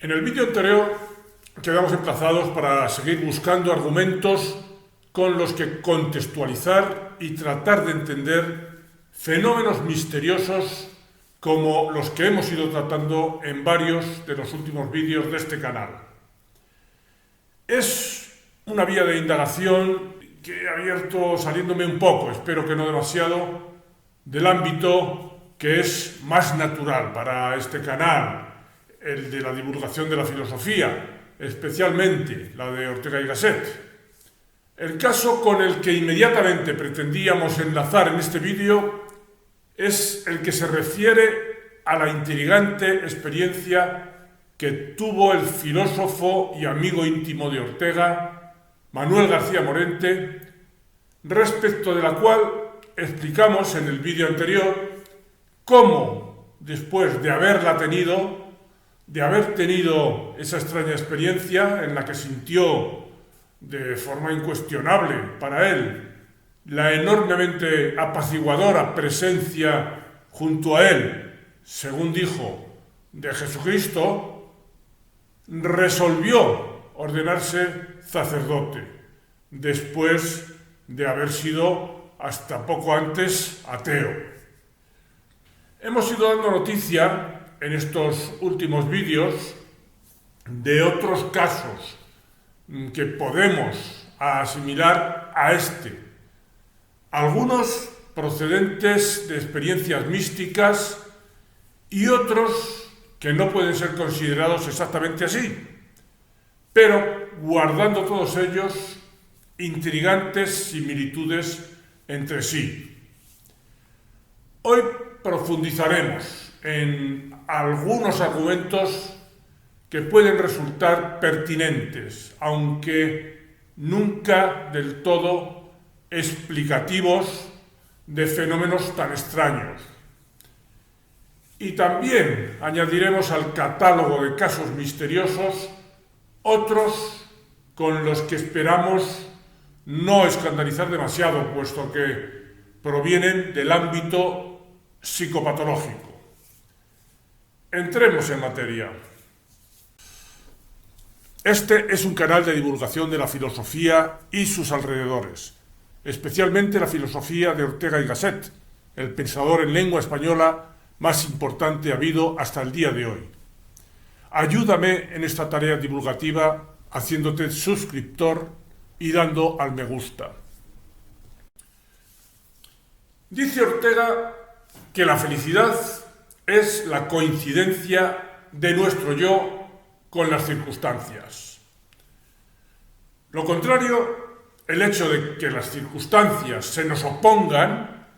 En el vídeo anterior quedamos emplazados para seguir buscando argumentos con los que contextualizar y tratar de entender fenómenos misteriosos como los que hemos ido tratando en varios de los últimos vídeos de este canal. Es una vía de indagación que he abierto saliéndome un poco, espero que no demasiado, del ámbito que es más natural para este canal, el de la divulgación de la filosofía, especialmente la de Ortega y Gasset. El caso con el que inmediatamente pretendíamos enlazar en este vídeo es el que se refiere a la intrigante experiencia que tuvo el filósofo y amigo íntimo de Ortega, Manuel García Morente, respecto de la cual explicamos en el vídeo anterior cómo, después de haber tenido esa extraña experiencia en la que sintió de forma incuestionable para él la enormemente apaciguadora presencia junto a él, según dijo, de Jesucristo, resolvió ordenarse sacerdote, después de haber sido hasta poco antes ateo. Hemos ido dando noticia en estos últimos vídeos de otros casos que podemos asimilar a este, algunos procedentes de experiencias místicas y otros que no pueden ser considerados exactamente así, pero guardando todos ellos intrigantes similitudes entre sí. Hoy profundizaremos en algunos argumentos que pueden resultar pertinentes, aunque nunca del todo explicativos de fenómenos tan extraños. Y también añadiremos al catálogo de casos misteriosos otros con los que esperamos no escandalizar demasiado, puesto que provienen del ámbito psicopatológico. Entremos en materia. Este es un canal de divulgación de la filosofía y sus alrededores, especialmente la filosofía de Ortega y Gasset, el pensador en lengua española más importante habido hasta el día de hoy. Ayúdame en esta tarea divulgativa haciéndote suscriptor y dando al me gusta. Dice Ortega que la felicidad es la coincidencia de nuestro yo con las circunstancias. Lo contrario, el hecho de que las circunstancias se nos opongan,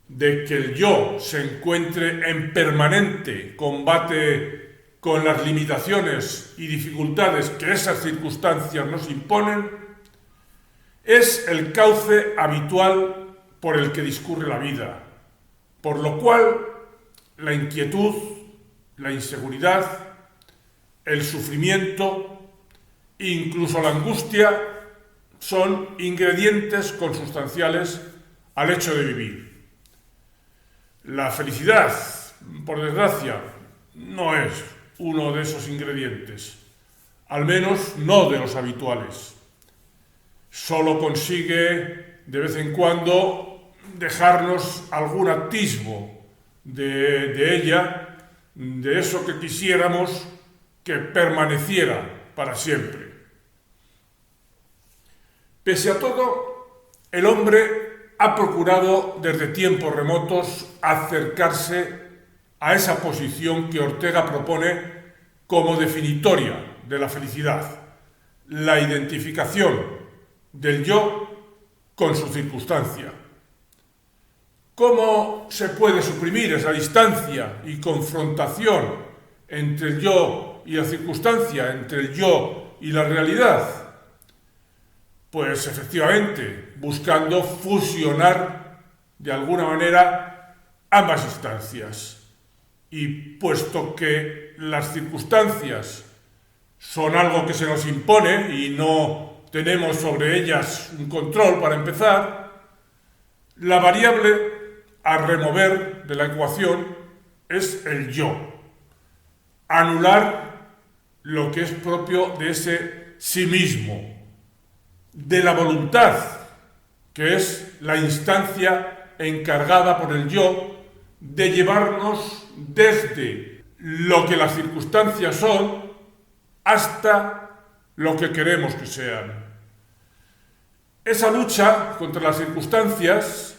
de que el yo se encuentre en permanente combate con las limitaciones y dificultades que esas circunstancias nos imponen, es el cauce habitual por el que discurre la vida, por lo cual la inquietud, la inseguridad, el sufrimiento e incluso la angustia son ingredientes consustanciales al hecho de vivir. La felicidad, por desgracia, no es uno de esos ingredientes, al menos no de los habituales. Solo consigue de vez en cuando dejarnos algún atisbo de ella, de eso que quisiéramos que permaneciera para siempre. Pese a todo, el hombre ha procurado desde tiempos remotos acercarse a esa posición que Ortega propone como definitoria de la felicidad, la identificación del yo con su circunstancia. ¿Cómo se puede suprimir esa distancia y confrontación entre el yo y la circunstancia, entre el yo y la realidad? Pues efectivamente, buscando fusionar de alguna manera ambas instancias. Y puesto que las circunstancias son algo que se nos impone y no tenemos sobre ellas un control para empezar, la variable a remover de la ecuación es el yo. Anular lo que es propio de ese sí mismo, de la voluntad, que es la instancia encargada por el yo de llevarnos desde lo que las circunstancias son hasta lo que queremos que sean. Esa lucha contra las circunstancias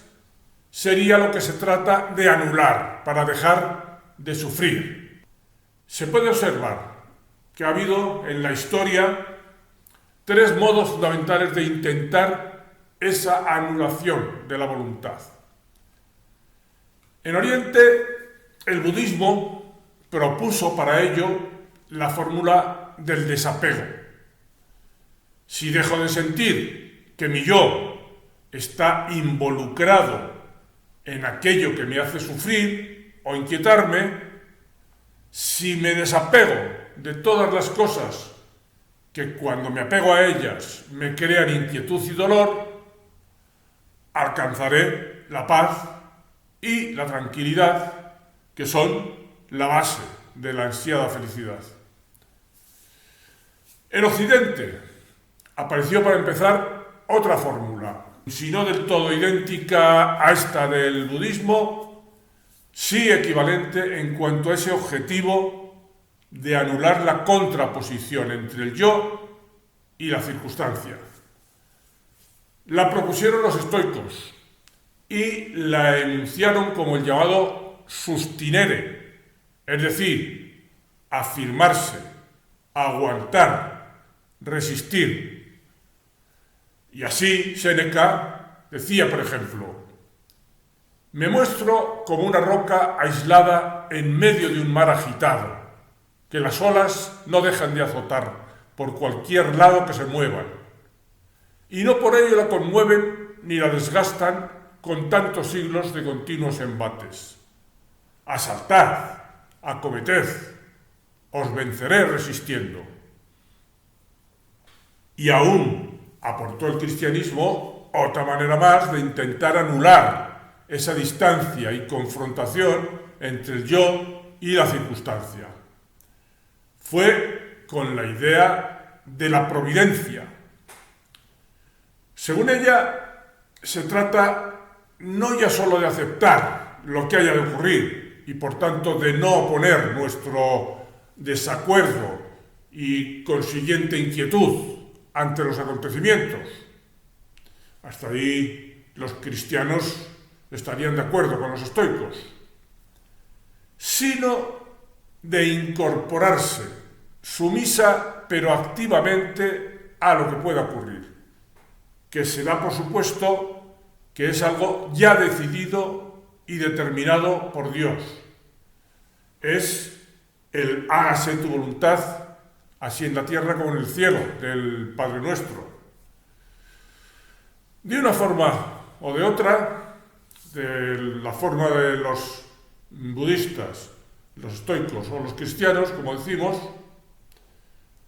sería lo que se trata de anular para dejar de sufrir. Se puede observar que ha habido en la historia tres modos fundamentales de intentar esa anulación de la voluntad. En Oriente, el budismo propuso para ello la fórmula del desapego. Si dejo de sentir que mi yo está involucrado en aquello que me hace sufrir o inquietarme, si me desapego de todas las cosas que cuando me apego a ellas me crean inquietud y dolor, alcanzaré la paz y la tranquilidad, que son la base de la ansiada felicidad. En Occidente apareció, para empezar, otra fórmula, si no del todo idéntica a esta del budismo, sí equivalente en cuanto a ese objetivo de anular la contraposición entre el yo y la circunstancia. La propusieron los estoicos y la enunciaron como el llamado sustinere, es decir, afirmarse, aguantar, resistir. Y así Séneca decía, por ejemplo: me muestro como una roca aislada en medio de un mar agitado, que las olas no dejan de azotar por cualquier lado que se muevan, y no por ello la conmueven ni la desgastan con tantos siglos de continuos embates. Asaltad, acometed, os venceré resistiendo. Y aún aportó el cristianismo otra manera más de intentar anular esa distancia y confrontación entre el yo y la circunstancia. Fue con la idea de la providencia. Según ella, se trata no ya solo de aceptar lo que haya de ocurrir y por tanto de no oponer nuestro desacuerdo y consiguiente inquietud ante los acontecimientos. Hasta ahí los cristianos estarían de acuerdo con los estoicos, sino de incorporarse sumisa pero activamente a lo que pueda ocurrir, que se da por supuesto que es algo ya decidido y determinado por Dios. Es el hágase tu voluntad, así en la tierra como en el cielo, del Padre Nuestro. De una forma o de otra, de la forma de los budistas, los estoicos o los cristianos, como decimos,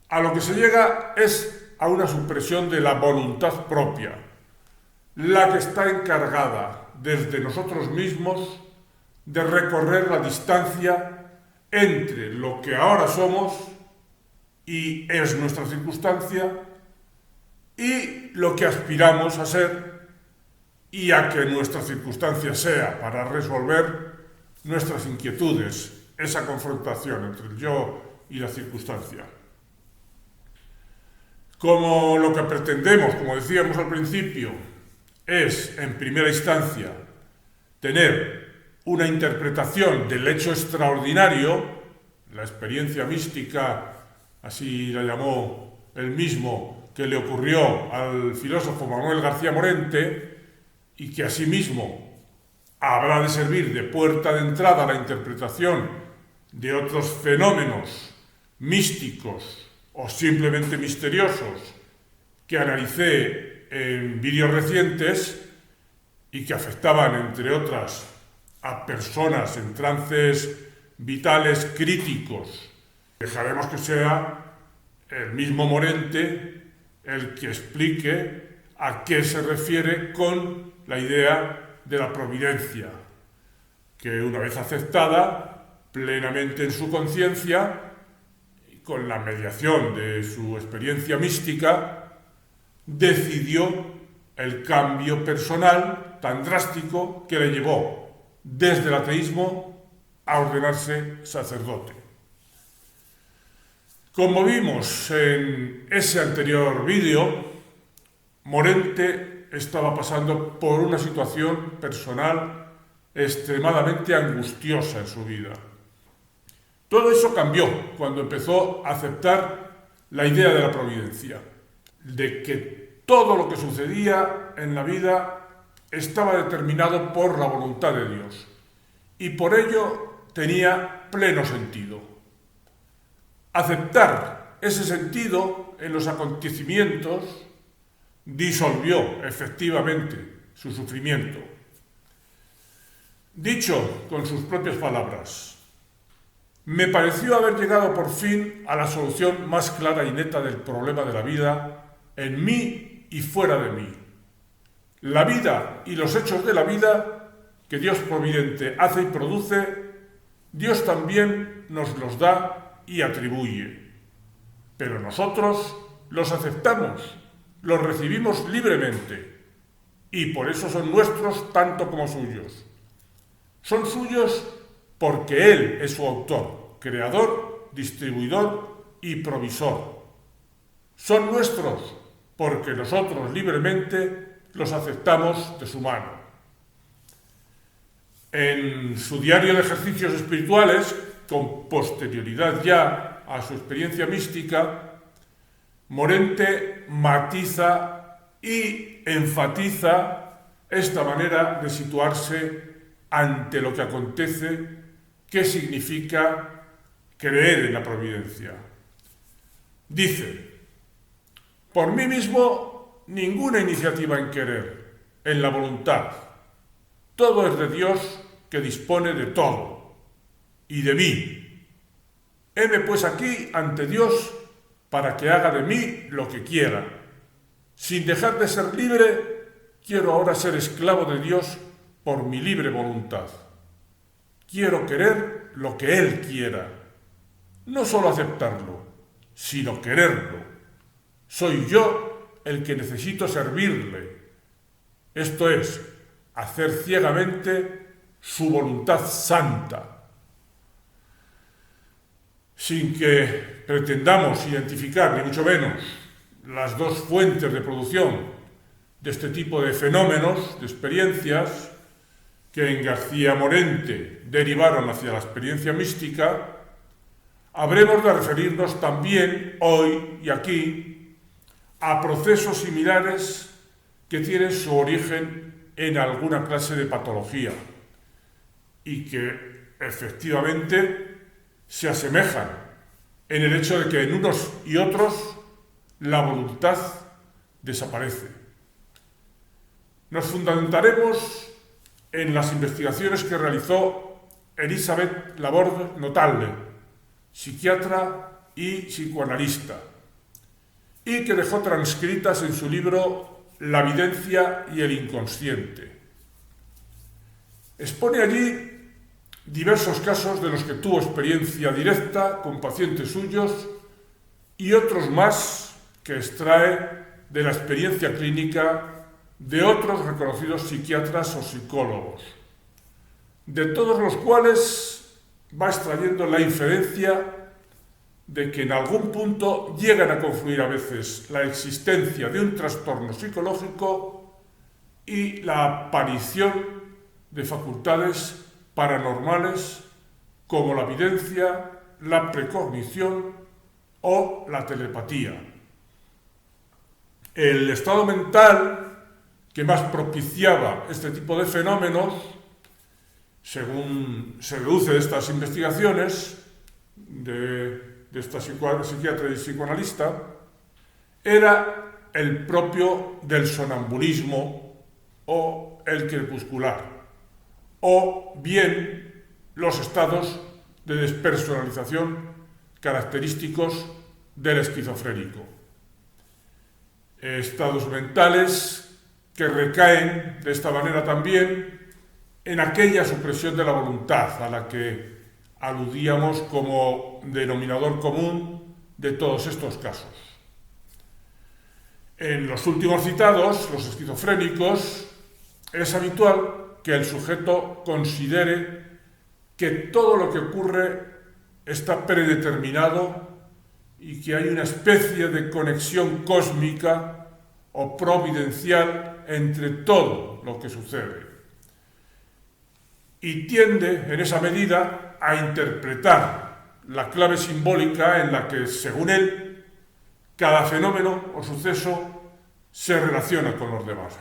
a lo que se llega es a una supresión de la voluntad propia, la que está encargada desde nosotros mismos de recorrer la distancia entre lo que ahora somos y es nuestra circunstancia y lo que aspiramos a ser y a que nuestra circunstancia sea para resolver nuestras inquietudes, esa confrontación entre el yo y la circunstancia. Como lo que pretendemos, como decíamos al principio, es, en primera instancia, tener una interpretación del hecho extraordinario, la experiencia mística, así la llamó él mismo, que le ocurrió al filósofo Manuel García Morente, y que asimismo habrá de servir de puerta de entrada a la interpretación de otros fenómenos místicos o simplemente misteriosos que analicé en vídeos recientes y que afectaban, entre otras, a personas en trances vitales críticos. Dejaremos que sea el mismo Morente el que explique a qué se refiere con la idea de la providencia, que una vez aceptada plenamente en su conciencia, con la mediación de su experiencia mística, decidió el cambio personal tan drástico que le llevó desde el ateísmo a ordenarse sacerdote. Como vimos en ese anterior vídeo, Morente estaba pasando por una situación personal extremadamente angustiosa en su vida. Todo eso cambió cuando empezó a aceptar la idea de la providencia, de que todo lo que sucedía en la vida estaba determinado por la voluntad de Dios y por ello tenía pleno sentido. Aceptar ese sentido en los acontecimientos disolvió efectivamente su sufrimiento. Dicho con sus propias palabras, me pareció haber llegado por fin a la solución más clara y neta del problema de la vida en mí y fuera de mí. La vida y los hechos de la vida que Dios providente hace y produce, Dios también nos los da y atribuye. Pero nosotros los aceptamos, los recibimos libremente y por eso son nuestros tanto como suyos. Son suyos porque Él es su autor, creador, distribuidor y provisor. Son nuestros porque nosotros libremente los aceptamos de su mano. En su diario de ejercicios espirituales, con posterioridad ya a su experiencia mística, Morente matiza y enfatiza esta manera de situarse ante lo que acontece, qué significa creer en la providencia. Dice: por mí mismo, ninguna iniciativa en querer, en la voluntad. Todo es de Dios que dispone de todo, y de mí. Heme pues aquí ante Dios para que haga de mí lo que quiera. Sin dejar de ser libre, quiero ahora ser esclavo de Dios por mi libre voluntad. Quiero querer lo que Él quiera, no solo aceptarlo, sino quererlo. Soy yo el que necesito servirle, esto es, hacer ciegamente su voluntad santa. Sin que pretendamos identificar, ni mucho menos, las dos fuentes de producción de este tipo de fenómenos, de experiencias, que en García Morente derivaron hacia la experiencia mística, habremos de referirnos también hoy y aquí a procesos similares que tienen su origen en alguna clase de patología y que efectivamente se asemejan en el hecho de que en unos y otros la voluntad desaparece. Nos fundamentaremos en las investigaciones que realizó Elisabeth Laborde Notable, psiquiatra y psicoanalista, y que dejó transcritas en su libro La evidencia y el inconsciente. Expone allí diversos casos de los que tuvo experiencia directa con pacientes suyos y otros más que extrae de la experiencia clínica de otros reconocidos psiquiatras o psicólogos, de todos los cuales va extrayendo la inferencia de que en algún punto llegan a confluir a veces la existencia de un trastorno psicológico y la aparición de facultades paranormales como la evidencia, la precognición o la telepatía. El estado mental que más propiciaba este tipo de fenómenos, según se deduce de estas investigaciones de esta psiquiatra y psicoanalista, era el propio del sonambulismo o el crepuscular, o bien los estados de despersonalización característicos del esquizofrénico. Estados mentales que recaen de esta manera también en aquella supresión de la voluntad a la que aludíamos como denominador común de todos estos casos. En los últimos citados, los esquizofrénicos, es habitual que el sujeto considere que todo lo que ocurre está predeterminado y que hay una especie de conexión cósmica o providencial entre todo lo que sucede. Y tiende, en esa medida, a interpretar la clave simbólica en la que, según él, cada fenómeno o suceso se relaciona con los demás.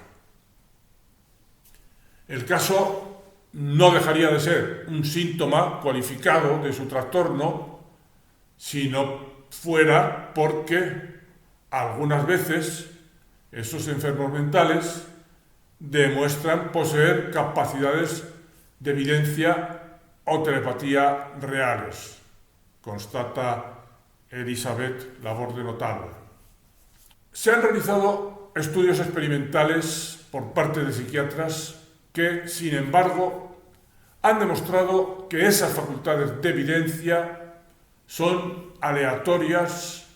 El caso no dejaría de ser un síntoma cualificado de su trastorno si no fuera porque algunas veces esos enfermos mentales demuestran poseer capacidades de evidencia o telepatía reales, constata Elisabeth Laborde Notable. Se han realizado estudios experimentales por parte de psiquiatras que, sin embargo, han demostrado que esas facultades de evidencia son aleatorias,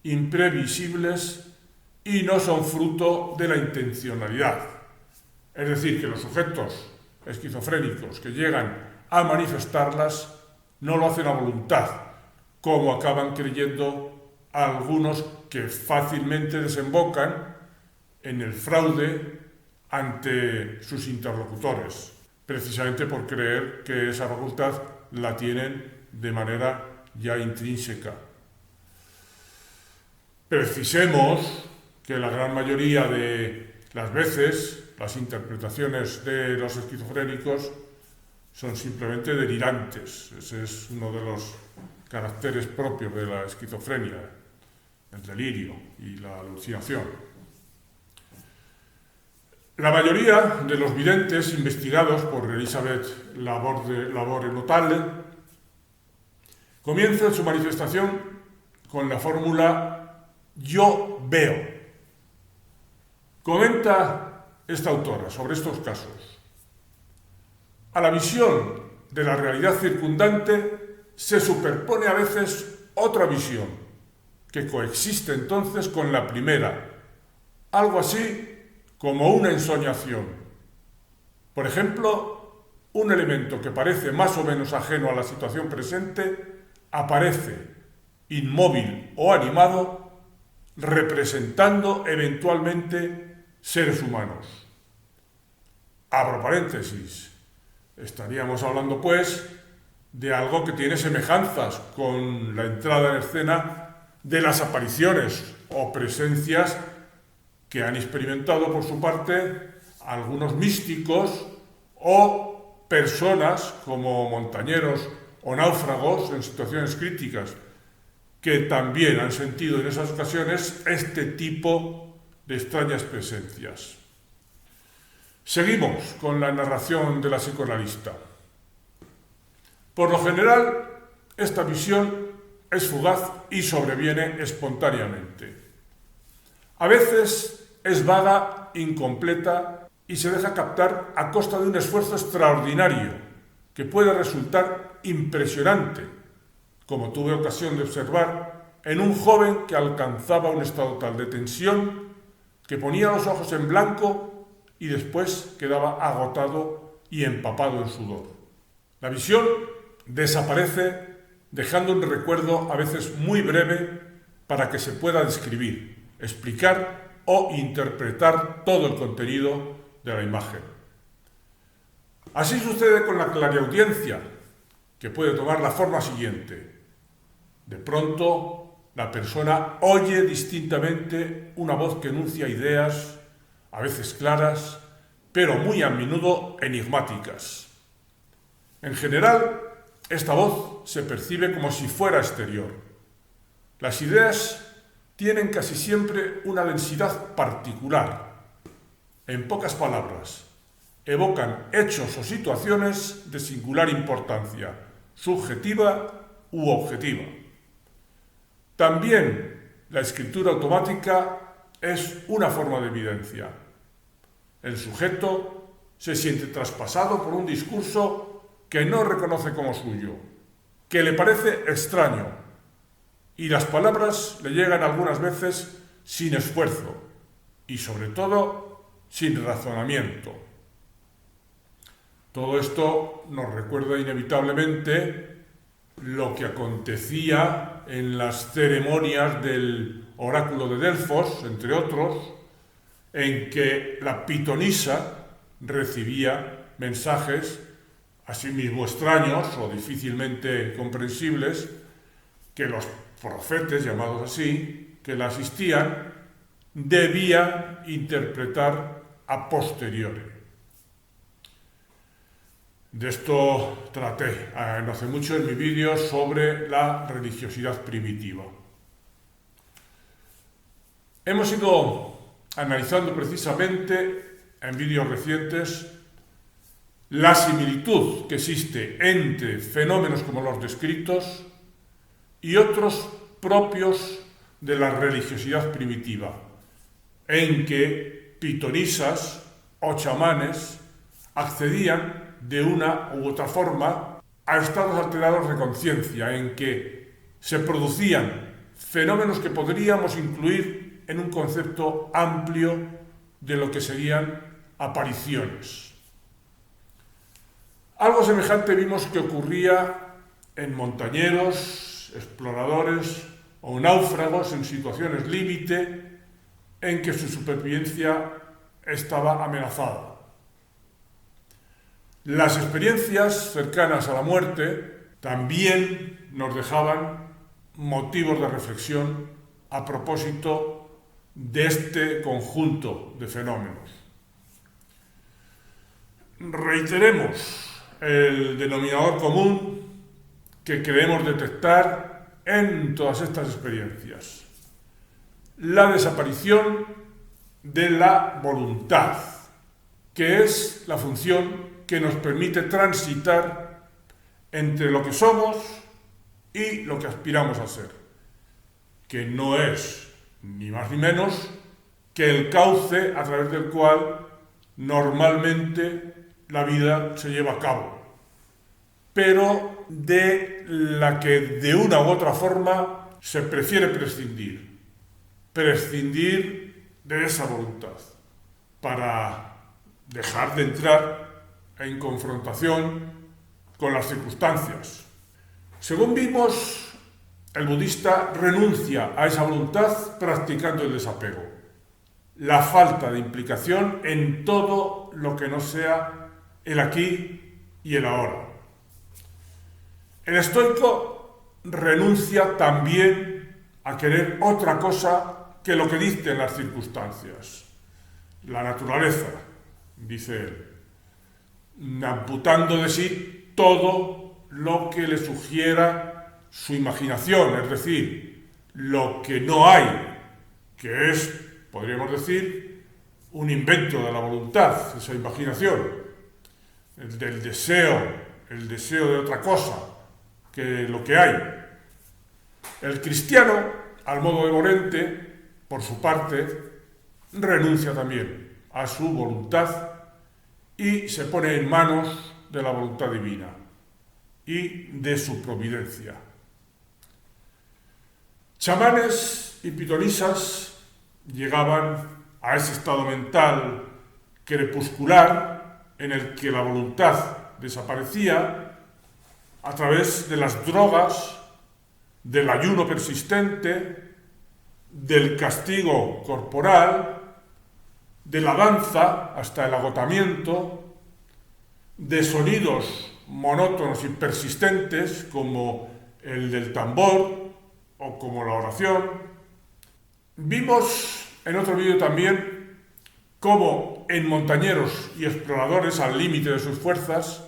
imprevisibles y no son fruto de la intencionalidad. Es decir, que los sujetos esquizofrénicos que llegan a manifestarlas no lo hacen a voluntad, como acaban creyendo algunos que fácilmente desembocan en el fraude ante sus interlocutores, precisamente por creer que esa facultad la tienen de manera ya intrínseca. Precisemos que la gran mayoría de las veces las interpretaciones de los esquizofrénicos son simplemente delirantes. Ese es uno de los caracteres propios de la esquizofrenia, el delirio y la alucinación. La mayoría de los videntes investigados por Elisabeth Laborde Notable comienzan su manifestación con la fórmula «yo veo». Comenta esta autora sobre estos casos: a la visión de la realidad circundante se superpone a veces otra visión, que coexiste entonces con la primera, algo así como una ensoñación. Por ejemplo, un elemento que parece más o menos ajeno a la situación presente aparece, inmóvil o animado, representando eventualmente seres humanos. Abro paréntesis. Estaríamos hablando, pues, de algo que tiene semejanzas con la entrada en escena de las apariciones o presencias que han experimentado por su parte algunos místicos o personas como montañeros o náufragos en situaciones críticas, que también han sentido en esas ocasiones este tipo de extrañas presencias. Seguimos con la narración de la psicoanalista. Por lo general, esta visión es fugaz y sobreviene espontáneamente. A veces es vaga, incompleta y se deja captar a costa de un esfuerzo extraordinario que puede resultar impresionante, como tuve ocasión de observar en un joven que alcanzaba un estado tal de tensión que ponía los ojos en blanco y después quedaba agotado y empapado en sudor. La visión desaparece dejando un recuerdo a veces muy breve para que se pueda describir, explicar o interpretar todo el contenido de la imagen. Así sucede con la clariaudiencia, que puede tomar la forma siguiente. De pronto, la persona oye distintamente una voz que enuncia ideas, a veces claras, pero muy a menudo enigmáticas. En general, esta voz se percibe como si fuera exterior. Las ideas tienen casi siempre una densidad particular. En pocas palabras, evocan hechos o situaciones de singular importancia, subjetiva u objetiva. También la escritura automática es una forma de evidencia. El sujeto se siente traspasado por un discurso que no reconoce como suyo, que le parece extraño, y las palabras le llegan algunas veces sin esfuerzo y sobre todo sin razonamiento. Todo esto nos recuerda inevitablemente lo que acontecía en las ceremonias del oráculo de Delfos, entre otros, en que la pitonisa recibía mensajes asimismo extraños o difícilmente comprensibles que los profetas, llamados así, que la asistían, debían interpretar a posteriori. De esto traté no hace mucho en mi vídeo sobre la religiosidad primitiva. Hemos ido analizando precisamente en vídeos recientes la similitud que existe entre fenómenos como los descritos y otros propios de la religiosidad primitiva, en que pitonisas o chamanes accedían de una u otra forma a estados alterados de conciencia, en que se producían fenómenos que podríamos incluir en un concepto amplio de lo que serían apariciones. Algo semejante vimos que ocurría en montañeros, exploradores o náufragos en situaciones límite en que su supervivencia estaba amenazada. Las experiencias cercanas a la muerte también nos dejaban motivos de reflexión a propósito de este conjunto de fenómenos. Reiteremos el denominador común que queremos detectar en todas estas experiencias: la desaparición de la voluntad, que es la función que nos permite transitar entre lo que somos y lo que aspiramos a ser, que no es ni más ni menos que el cauce a través del cual normalmente la vida se lleva a cabo, pero de la que de una u otra forma se prefiere prescindir de esa voluntad para dejar de entrar en confrontación con las circunstancias. Según vimos, el budista renuncia a esa voluntad practicando el desapego, la falta de implicación en todo lo que no sea el aquí y el ahora. El estoico renuncia también a querer otra cosa que lo que dicten las circunstancias, la naturaleza, dice él, amputando de sí todo lo que le sugiera su imaginación, es decir, lo que no hay, que es, podríamos decir, un invento de la voluntad, esa imaginación, el del deseo, el deseo de otra cosa que lo que hay. El cristiano, al modo de Morente, por su parte, renuncia también a su voluntad y se pone en manos de la voluntad divina y de su providencia. Chamanes y pitonisas llegaban a ese estado mental crepuscular en el que la voluntad desaparecía a través de las drogas, del ayuno persistente, del castigo corporal, de la danza hasta el agotamiento, de sonidos monótonos y persistentes como el del tambor o como la oración. Vimos en otro vídeo también cómo en montañeros y exploradores al límite de sus fuerzas,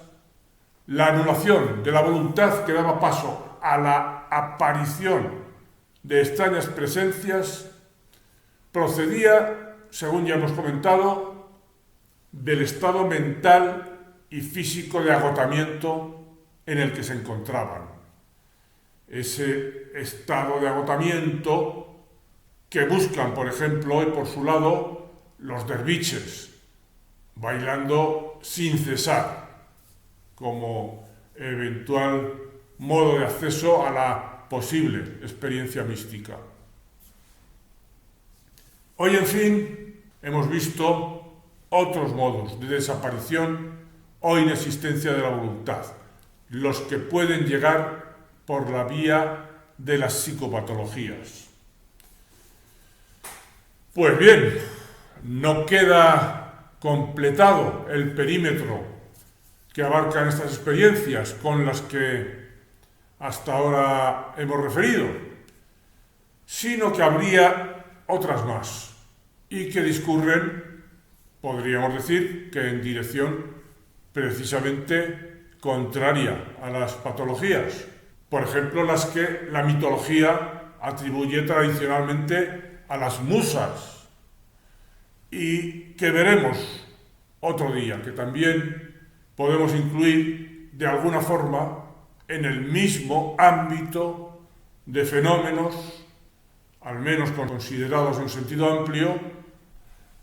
la anulación de la voluntad que daba paso a la aparición de extrañas presencias procedía, según ya hemos comentado, del estado mental y físico de agotamiento en el que se encontraban. Ese estado de agotamiento que buscan, por ejemplo, hoy por su lado, los derviches, bailando sin cesar, como eventual modo de acceso a la posible experiencia mística. Hoy, en fin, hemos visto otros modos de desaparición o inexistencia de la voluntad, los que pueden llegar por la vía de las psicopatologías. Pues bien, no queda completado el perímetro que abarcan estas experiencias con las que hasta ahora hemos referido, sino que habría otras más y que discurren, podríamos decir, que en dirección precisamente contraria a las patologías. Por ejemplo, las que la mitología atribuye tradicionalmente a las musas y que veremos otro día, que también podemos incluir de alguna forma en el mismo ámbito de fenómenos, al menos considerados en sentido amplio,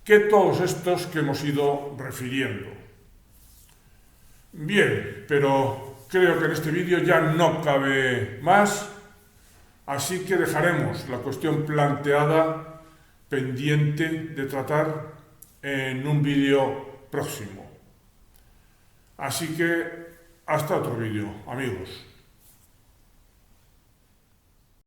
que todos estos que hemos ido refiriendo. Bien, pero creo que en este vídeo ya no cabe más, así que dejaremos la cuestión planteada pendiente de tratar en un vídeo próximo. Así que hasta otro vídeo, amigos.